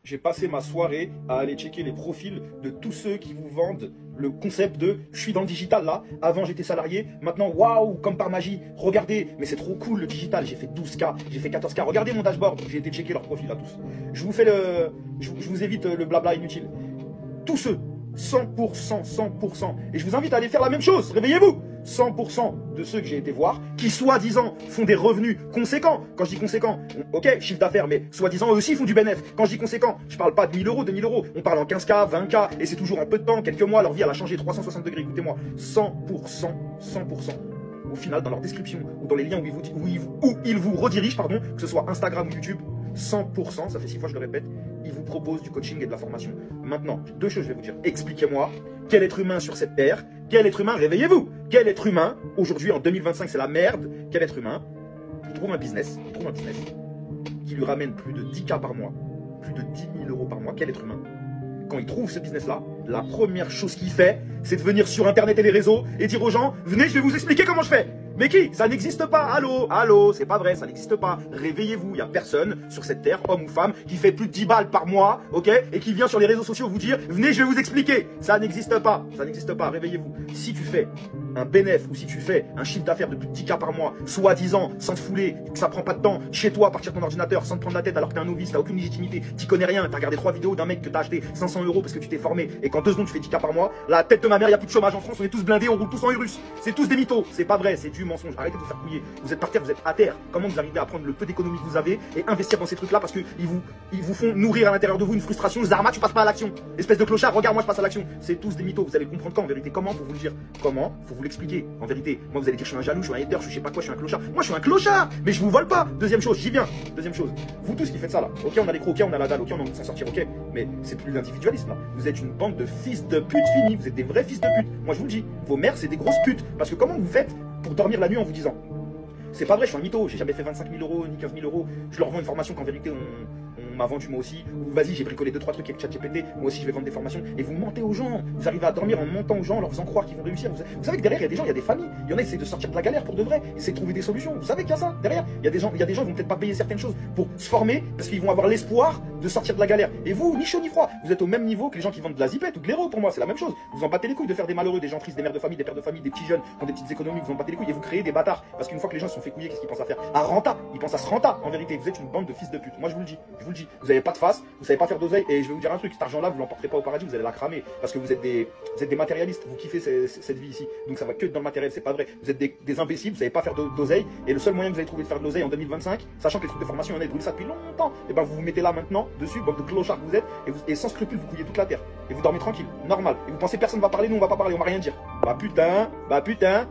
J'ai passé ma soirée à aller checker les profils de tous ceux qui vous vendent le concept de je suis dans le digital là, avant j'étais salarié, maintenant waouh, comme par magie, regardez, mais c'est trop cool le digital, j'ai fait 12K, j'ai fait 14K, regardez mon dashboard, j'ai été checker leurs profils à tous. Je vous fais je vous évite le blabla inutile. Tous ceux, 100%, 100%, et je vous invite à aller faire la même chose, réveillez-vous. 100% de ceux que j'ai été voir, qui soi-disant font des revenus conséquents. Quand je dis conséquent, ok, chiffre d'affaires, mais soi-disant eux aussi font du bénéfice. Quand je dis conséquent, je parle pas de 1000 euros, 2000 euros. On parle en 15K, 20K, et c'est toujours en peu de temps, quelques mois, leur vie elle a changé 360 degrés. Écoutez-moi, 100%, 100%. Au final, dans leur description, ou dans les liens où ils vous redirigent, pardon, que ce soit Instagram ou YouTube, 100%, ça fait 6 fois que je le répète, ils vous proposent du coaching et de la formation. Maintenant, deux choses je vais vous dire. Expliquez-moi, quel être humain sur cette terre, quel être humain, réveillez-vous, quel être humain, aujourd'hui en 2025 c'est la merde, quel être humain, il trouve un business, qui lui ramène plus de 10K par mois, plus de 10 000 euros par mois, quel être humain, quand il trouve ce business-là, la première chose qu'il fait, c'est de venir sur Internet et les réseaux et dire aux gens, venez, je vais vous expliquer comment je fais. Mais qui? Ça n'existe pas. Allô, allô, c'est pas vrai, ça n'existe pas. Réveillez-vous, il n'y a personne sur cette terre, homme ou femme, qui fait plus de 10 balles par mois, ok, et qui vient sur les réseaux sociaux vous dire, venez, je vais vous expliquer. Ça n'existe pas, ça n'existe pas, réveillez-vous. Si tu fais un bénéfice ou si tu fais un chiffre d'affaires de plus de 10K par mois, soi-disant, sans te fouler, que ça prend pas de temps, chez toi, à partir de ton ordinateur, sans te prendre la tête alors que t'es un novice, t'as aucune légitimité, t'y connais rien, t'as regardé 3 vidéos d'un mec que t'as acheté 500 euros parce que tu t'es formé, et qu'en 2 secondes tu fais 10K par mois, la tête de ma mère, il n'y a plus de chômage en France, on est tous blindés, on roule tous en Urus. C'est tous des mythos, c'est pas vrai, c'est du mensonge. Arrêtez de vous faire couiller. Vous êtes par terre, vous êtes à terre. Comment vous arrivez à prendre le peu d'économie que vous avez et investir dans ces trucs-là parce qu'ils vous font nourrir à l'intérieur de vous une frustration. Zarma, tu passes pas à l'action. Espèce de clochard, regarde, moi je passe à l'action. C'est tous des mythos. Vous allez comprendre quand en vérité. Comment? Faut vous le dire. Comment? Faut vous l'expliquer. En vérité, moi vous allez dire je suis un jaloux, je suis un hater, je sais pas quoi, je suis un clochard. Moi je suis un clochard, mais je vous vole pas. Deuxième chose, j'y viens. Deuxième chose, vous tous qui faites ça là. Ok, on a les crocs, ok, on a la dalle, ok, on a envie de s'en sortir, ok. Mais c'est plus l'individualisme là. Vous êtes une bande de fils de pute finis. Vous êtes des vrais fils de pute. Moi je vous le dis. Vos mères c'est des grosses putes. Parce que comment vous faites pour dormir la nuit en vous disant c'est pas vrai, je suis un mytho, j'ai jamais fait 25 000 euros ni 15 000 euros. Je leur vends une formation qu'en vérité on m'a vendu moi aussi. Ou vas-y, j'ai bricolé 2-3 trucs avec ChatGPT, moi aussi je vais vendre des formations. Et vous mentez aux gens, vous arrivez à dormir en mentant aux gens, en leur faisant croire qu'ils vont réussir. Vous savez que derrière il y a des gens, il y a des familles, il y en a qui essaient de sortir de la galère pour de vrai, essaient de trouver des solutions. Vous savez qu'il y a ça derrière. Il y a des gens qui vont peut-être pas payer certaines choses pour se former parce qu'ils vont avoir l'espoir de sortir de la galère. Et vous, ni chaud ni froid, vous êtes au même niveau que les gens qui vendent de la zipette ou de l'héros pour moi, c'est la même chose. Vous en battez les couilles de faire des malheureux, des gens tristes, des mères de famille, des pères de famille, des petits jeunes qui ont des petites économies, vous en battez les couilles et vous créez des bâtards. Parce qu'une fois que les gens se sont fait couiller, qu'est-ce qu'ils pensent à faire? À renta, ils pensent à se renta. En vérité, vous êtes une bande de fils de pute. Moi je vous le dis, vous avez pas de face, vous savez pas faire d'oseille et je vais vous dire un truc, cet argent-là vous l'emporterez pas au paradis, vous allez la cramer parce que vous êtes des matérialistes, vous kiffez cette vie ici. Donc ça va que dans le matériel, c'est pas vrai. Vous êtes des imbéciles, vous savez pas faire d'oseille et le seul moyen que vous allez trouver de faire de l'oseille en 2025, sachant que les trucs de formation on a brûlé ça depuis longtemps, et ben vous vous mettez là maintenant dessus, bande de clochards que vous êtes et sans scrupules vous couillez toute la terre et vous dormez tranquille, normal. Et vous pensez personne va parler, nous on va pas parler, on va rien dire. Bah putain.